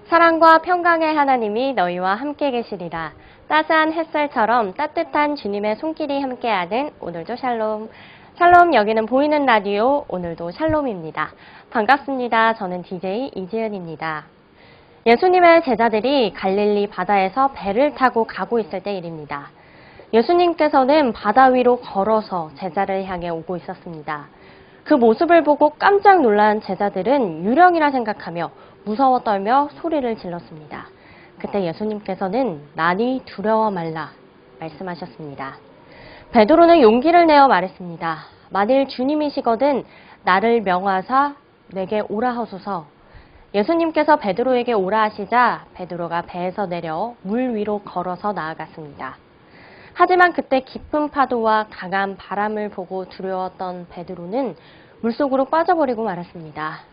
사랑과 평강의 하나님이 너희와 함께 계시리라. 따스한 햇살처럼 따뜻한 주님의 손길이 함께하는 오늘도 샬롬. 샬롬, 여기는 보이는 라디오 오늘도 샬롬입니다. 반갑습니다. 저는 DJ 이지은입니다. 예수님의 제자들이 갈릴리 바다에서 배를 타고 가고 있을 때 일입니다. 예수님께서는 바다 위로 걸어서 제자를 향해 오고 있었습니다. 그 모습을 보고 깜짝 놀란 제자들은 유령이라 생각하며 무서워 떨며 소리를 질렀습니다. 그때 예수님께서는 나니 두려워 말라 말씀하셨습니다. 베드로는 용기를 내어 말했습니다. 만일 주님이시거든 나를 명하사 내게 오라 하소서. 예수님께서 베드로에게 오라 하시자 베드로가 배에서 내려 물 위로 걸어서 나아갔습니다. 하지만 그때 깊은 파도와 강한 바람을 보고 두려웠던 베드로는 물속으로 빠져버리고 말았습니다.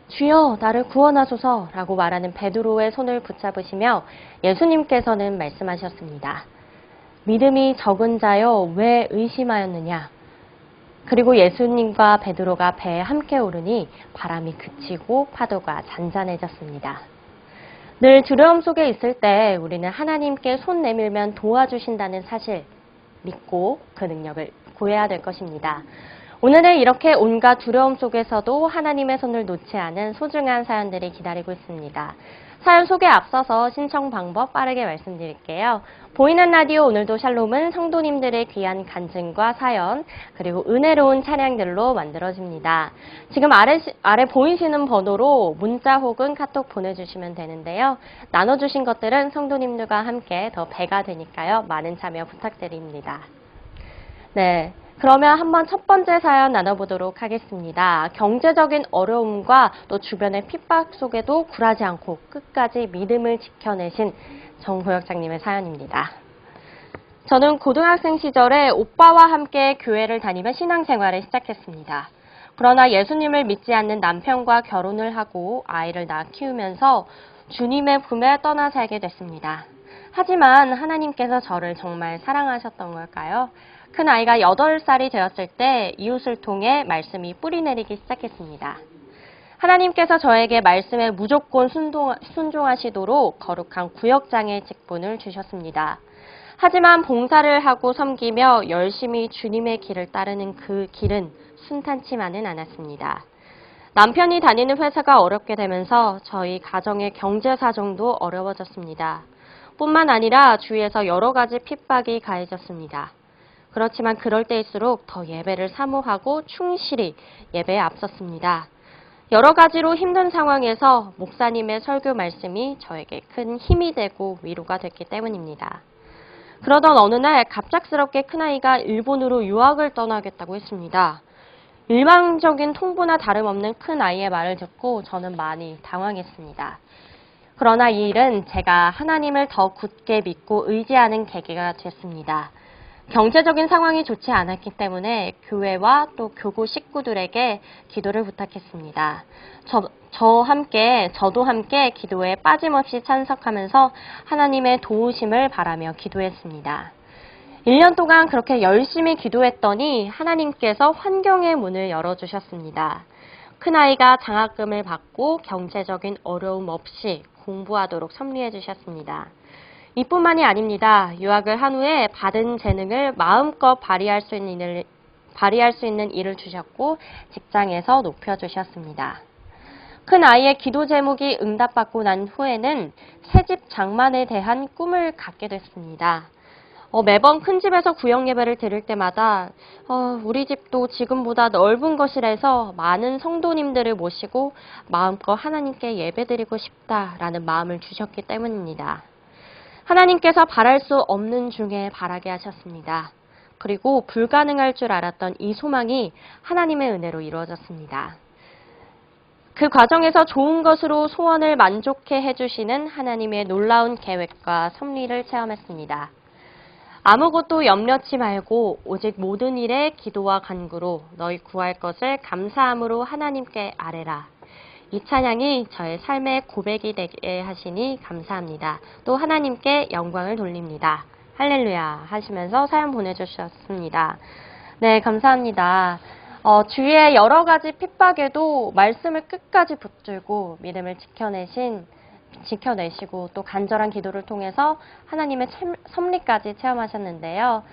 주여 나를 구원하소서 라고 말하는 베드로의 손을 붙잡으시며 예수님께서는 말씀하셨습니다. 믿음이 적은 자여 왜 의심하였느냐. 그리고 예수님과 베드로가 배에 함께 오르니 바람이 그치고 파도가 잔잔해졌습니다. 늘 두려움 속에 있을 때 우리는 하나님께 손 내밀면 도와주신다는 사실 믿고 그 능력을 구해야 될 것입니다. 오늘은 이렇게 온갖 두려움 속에서도 하나님의 손을 놓지 않은 소중한 사연들이 기다리고 있습니다. 사연 소개 앞서서 신청 방법 빠르게 말씀드릴게요. 보이는 라디오 오늘도 샬롬은 성도님들의 귀한 간증과 사연 그리고 은혜로운 찬양들로 만들어집니다. 지금 아래 보이시는 번호로 문자 혹은 카톡 보내주시면 되는데요. 나눠주신 것들은 성도님들과 함께 더 배가 되니까요. 많은 참여 부탁드립니다. 네. 그러면 한번 첫 번째 사연 나눠보도록 하겠습니다. 경제적인 어려움과 또 주변의 핍박 속에도 굴하지 않고 끝까지 믿음을 지켜내신 정호역장님의 사연입니다. 저는 고등학생 시절에 오빠와 함께 교회를 다니며 신앙생활을 시작했습니다. 그러나 예수님을 믿지 않는 남편과 결혼을 하고 아이를 낳아 키우면서 주님의 품에 떠나 살게 됐습니다. 하지만 하나님께서 저를 정말 사랑하셨던 걸까요? 큰 아이가 8살이 되었을 때 이웃을 통해 말씀이 뿌리내리기 시작했습니다. 하나님께서 저에게 말씀에 무조건 순종하시도록 거룩한 구역장의 직분을 주셨습니다. 하지만 봉사를 하고 섬기며 열심히 주님의 길을 따르는 그 길은 순탄치만은 않았습니다. 남편이 다니는 회사가 어렵게 되면서 저희 가정의 경제 사정도 어려워졌습니다. 뿐만 아니라 주위에서 여러 가지 핍박이 가해졌습니다. 그렇지만 그럴 때일수록 더 예배를 사모하고 충실히 예배에 앞섰습니다. 여러 가지로 힘든 상황에서 목사님의 설교 말씀이 저에게 큰 힘이 되고 위로가 됐기 때문입니다. 그러던 어느 날 갑작스럽게 큰아이가 일본으로 유학을 떠나겠다고 했습니다. 일방적인 통보나 다름없는 큰아이의 말을 듣고 저는 많이 당황했습니다. 그러나 이 일은 제가 하나님을 더 굳게 믿고 의지하는 계기가 됐습니다. 경제적인 상황이 좋지 않았기 때문에 교회와 또 교구 식구들에게 기도를 부탁했습니다. 저도 함께 기도에 빠짐없이 참석하면서 하나님의 도우심을 바라며 기도했습니다. 1년 동안 그렇게 열심히 기도했더니 하나님께서 환경의 문을 열어주셨습니다. 큰아이가 장학금을 받고 경제적인 어려움 없이 공부하도록 섭리해 주셨습니다. 이뿐만이 아닙니다. 유학을 한 후에 받은 재능을 마음껏 발휘할 수 있는 일을 주셨고 직장에서 높여주셨습니다. 큰 아이의 기도 제목이 응답받고 난 후에는 새집 장만에 대한 꿈을 갖게 됐습니다. 매번 큰 집에서 구역 예배를 드릴 때마다 우리 집도 지금보다 넓은 것이라서 많은 성도님들을 모시고 마음껏 하나님께 예배드리고 싶다라는 마음을 주셨기 때문입니다. 하나님께서 바랄 수 없는 중에 바라게 하셨습니다. 그리고 불가능할 줄 알았던 이 소망이 하나님의 은혜로 이루어졌습니다. 그 과정에서 좋은 것으로 소원을 만족해 해주시는 하나님의 놀라운 계획과 섭리를 체험했습니다. 아무것도 염려치 말고 오직 모든 일에 기도와 간구로 너희 구할 것을 감사함으로 하나님께 아뢰라. 이 찬양이 저의 삶의 고백이 되게 하시니 감사합니다. 또 하나님께 영광을 돌립니다. 할렐루야 하시면서 사연 보내주셨습니다. 네, 감사합니다. 주위의 여러 가지 핍박에도 말씀을 끝까지 붙들고 믿음을 지켜내시고 또 간절한 기도를 통해서 하나님의 섭리까지 체험하셨는데요.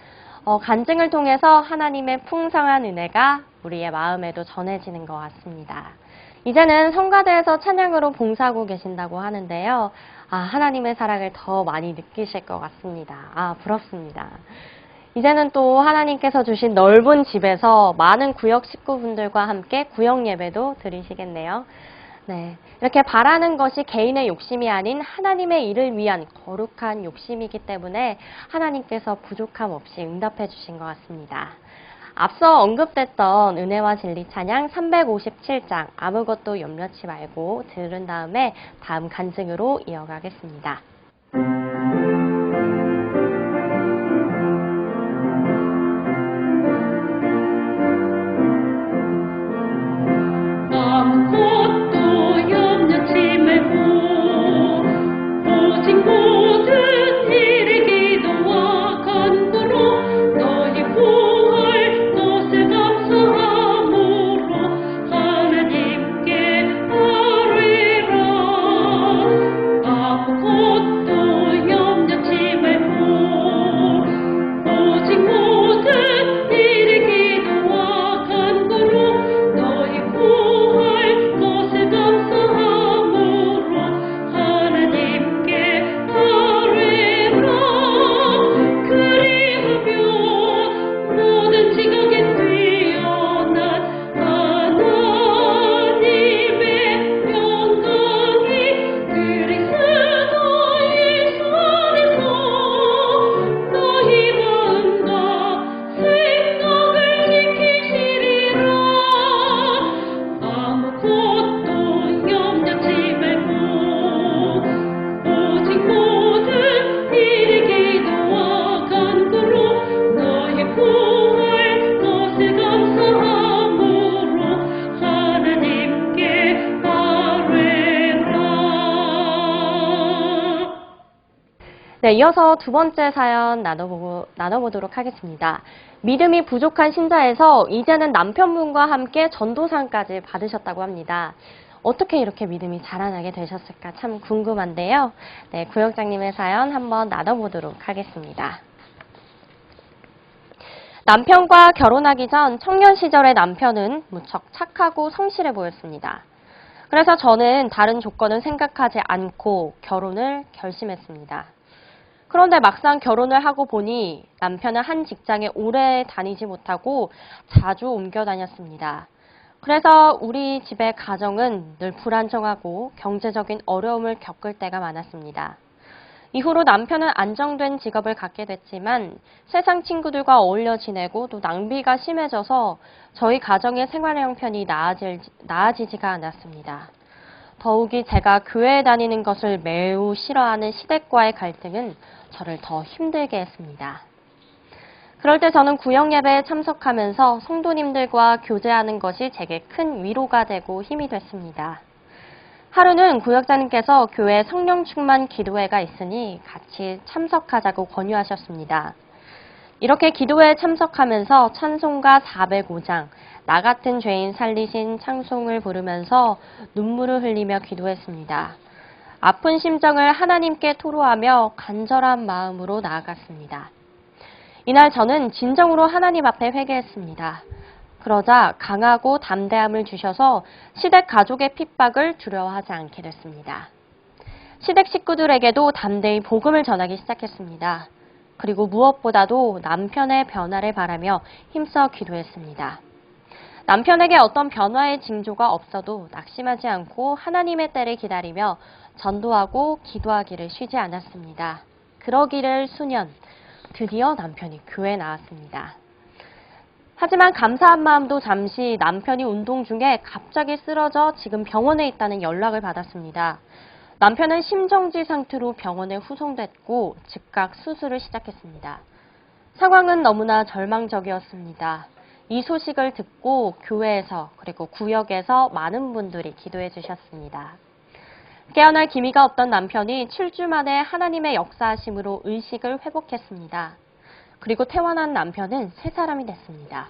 간증을 통해서 하나님의 풍성한 은혜가 우리의 마음에도 전해지는 것 같습니다. 이제는 성가대에서 찬양으로 봉사하고 계신다고 하는데요. 하나님의 사랑을 더 많이 느끼실 것 같습니다. 부럽습니다. 이제는 또 하나님께서 주신 넓은 집에서 많은 구역 식구분들과 함께 구역 예배도 드리시겠네요. 네, 이렇게 바라는 것이 개인의 욕심이 아닌 하나님의 일을 위한 거룩한 욕심이기 때문에 하나님께서 부족함 없이 응답해 주신 것 같습니다. 앞서 언급됐던 은혜와 진리 찬양 357장 아무것도 염려치 말고 들은 다음에 다음 간증으로 이어가겠습니다. 아무것도 염려치 말고 오직 모든 일에 기도와 간구로 너희 구할 것을 감사함으로 하나님께 아뢰라. 아무것도 염려치 말고 오직 모든 일에 기도와 간구로 너희 구할 것을 감사함으로 하나님께 아뢰라. 그리하면 모든 지각에 뛰어난 하나님의 영광이 그리스도의 손에서 너희 마음과 생각을 지키시리라. 아무것도 염려치 말고 오직 모든 일에 기도와 간구로 너희 구할 것을 감사함으로 하나님께 아뢰라. 네, 이어서 두 번째 사연 나눠보도록 하겠습니다. 믿음이 부족한 신자에서 이제는 남편분과 함께 전도상까지 받으셨다고 합니다. 어떻게 이렇게 믿음이 자라나게 되셨을까 참 궁금한데요. 네, 구역장님의 사연 한번 나눠보도록 하겠습니다. 남편과 결혼하기 전 청년 시절의 남편은 무척 착하고 성실해 보였습니다. 그래서 저는 다른 조건은 생각하지 않고 결혼을 결심했습니다. 그런데 막상 결혼을 하고 보니 남편은 한 직장에 오래 다니지 못하고 자주 옮겨 다녔습니다. 그래서 우리 집의 가정은 늘 불안정하고 경제적인 어려움을 겪을 때가 많았습니다. 이후로 남편은 안정된 직업을 갖게 됐지만 세상 친구들과 어울려 지내고 또 낭비가 심해져서 저희 가정의 생활 형편이 나아지지가 않았습니다. 더욱이 제가 교회에 다니는 것을 매우 싫어하는 시댁과의 갈등은 저를 더 힘들게 했습니다. 그럴 때 저는 구역 예배에 참석하면서 성도님들과 교제하는 것이 제게 큰 위로가 되고 힘이 됐습니다. 하루는 구역자님께서 교회 성령 충만 기도회가 있으니 같이 참석하자고 권유하셨습니다. 이렇게 기도회에 참석하면서 찬송가 405장 나 같은 죄인 살리신 찬송을 부르면서 눈물을 흘리며 기도했습니다. 아픈 심정을 하나님께 토로하며 간절한 마음으로 나아갔습니다. 이날 저는 진정으로 하나님 앞에 회개했습니다. 그러자 강하고 담대함을 주셔서 시댁 가족의 핍박을 두려워하지 않게 됐습니다. 시댁 식구들에게도 담대히 복음을 전하기 시작했습니다. 그리고 무엇보다도 남편의 변화를 바라며 힘써 기도했습니다. 남편에게 어떤 변화의 징조가 없어도 낙심하지 않고 하나님의 때를 기다리며 전도하고 기도하기를 쉬지 않았습니다. 그러기를 수년, 드디어 남편이 교회에 나왔습니다. 하지만 감사한 마음도 잠시 남편이 운동 중에 갑자기 쓰러져 지금 병원에 있다는 연락을 받았습니다. 남편은 심정지 상태로 병원에 후송됐고 즉각 수술을 시작했습니다. 상황은 너무나 절망적이었습니다. 이 소식을 듣고 교회에서 그리고 구역에서 많은 분들이 기도해 주셨습니다. 깨어날 기미가 없던 남편이 7주 만에 하나님의 역사하심으로 의식을 회복했습니다. 그리고 퇴원한 남편은 새 사람이 됐습니다.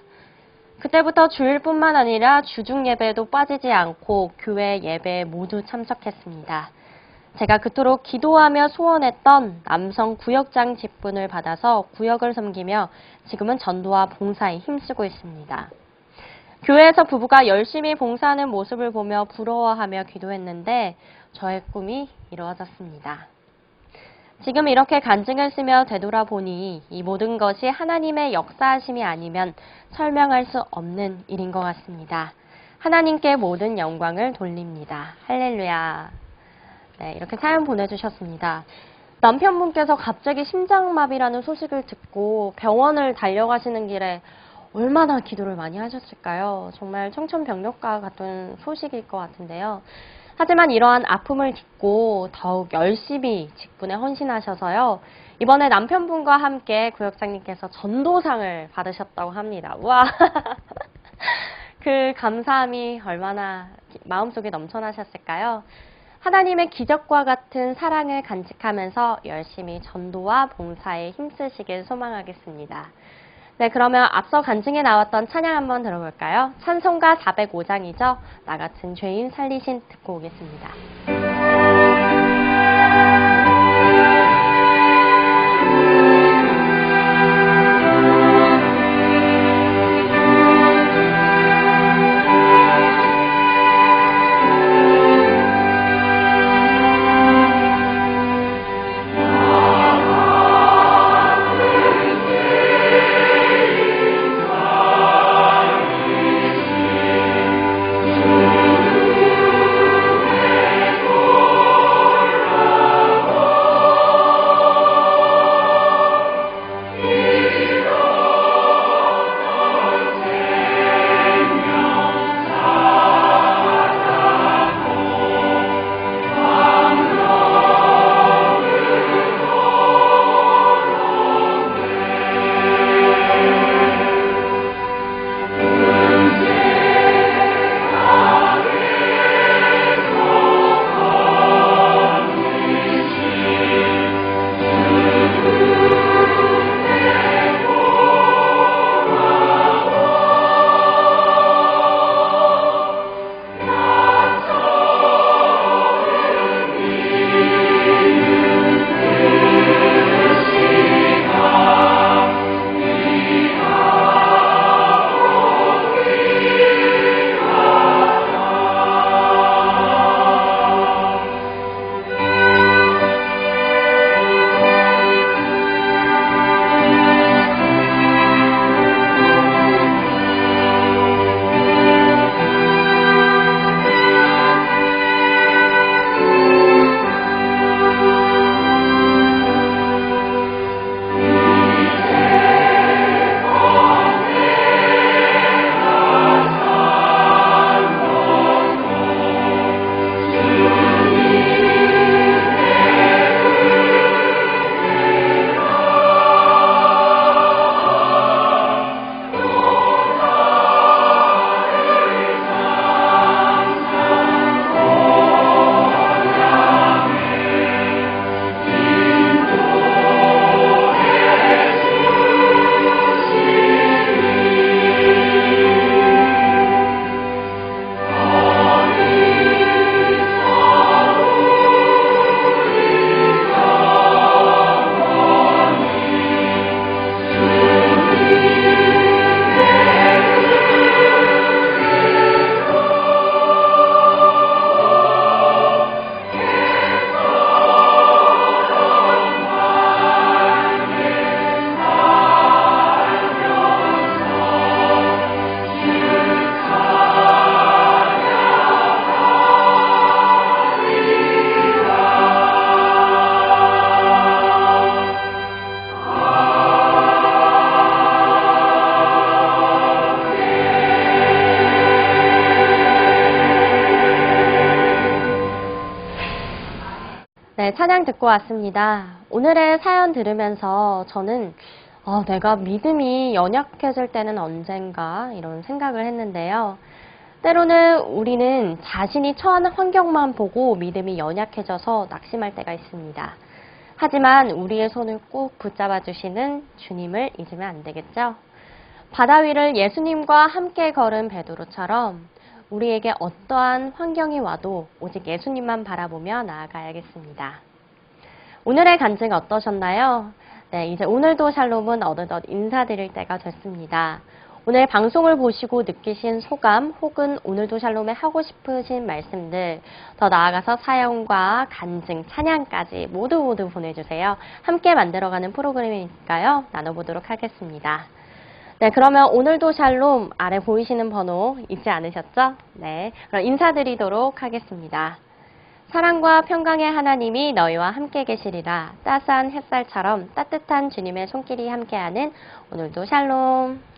그때부터 주일뿐만 아니라 주중 예배에도 빠지지 않고 교회 예배에 모두 참석했습니다. 제가 그토록 기도하며 소원했던 남성 구역장 직분을 받아서 구역을 섬기며 지금은 전도와 봉사에 힘쓰고 있습니다. 교회에서 부부가 열심히 봉사하는 모습을 보며 부러워하며 기도했는데 저의 꿈이 이루어졌습니다. 지금 이렇게 간증을 쓰며 되돌아보니 이 모든 것이 하나님의 역사하심이 아니면 설명할 수 없는 일인 것 같습니다. 하나님께 모든 영광을 돌립니다. 할렐루야. 네, 이렇게 사연 보내주셨습니다. 남편분께서 갑자기 심장마비라는 소식을 듣고 병원을 달려가시는 길에 얼마나 기도를 많이 하셨을까요? 정말 청천벽력과 같은 소식일 것 같은데요. 하지만 이러한 아픔을 딛고 더욱 열심히 직분에 헌신하셔서요. 이번에 남편분과 함께 구역장님께서 전도상을 받으셨다고 합니다. 우와! 그 감사함이 얼마나 마음속에 넘쳐나셨을까요? 하나님의 기적과 같은 사랑을 간직하면서 열심히 전도와 봉사에 힘쓰시길 소망하겠습니다. 네, 그러면 앞서 간증에 나왔던 찬양 한번 들어볼까요? 찬송가 405장이죠. 나 같은 죄인 살리신 듣고 오겠습니다. 네, 찬양 듣고 왔습니다. 오늘의 사연 들으면서 저는 내가 믿음이 연약해질 때는 언젠가 이런 생각을 했는데요. 때로는 우리는 자신이 처한 환경만 보고 믿음이 연약해져서 낙심할 때가 있습니다. 하지만 우리의 손을 꼭 붙잡아 주시는 주님을 잊으면 안 되겠죠? 바다 위를 예수님과 함께 걸은 베드로처럼 우리에게 어떠한 환경이 와도 오직 예수님만 바라보며 나아가야겠습니다. 오늘의 간증 어떠셨나요? 네, 이제 오늘도 샬롬은 어느덧 인사드릴 때가 됐습니다. 오늘 방송을 보시고 느끼신 소감 혹은 오늘도 샬롬에 하고 싶으신 말씀들, 더 나아가서 사연과 간증, 찬양까지 모두 보내주세요. 함께 만들어가는 프로그램이니까요. 나눠보도록 하겠습니다. 네, 그러면 오늘도 샬롬 아래 보이시는 번호 잊지 않으셨죠? 네, 그럼 인사드리도록 하겠습니다. 사랑과 평강의 하나님이 너희와 함께 계시리라. 따스한 햇살처럼 따뜻한 주님의 손길이 함께하는 오늘도 샬롬.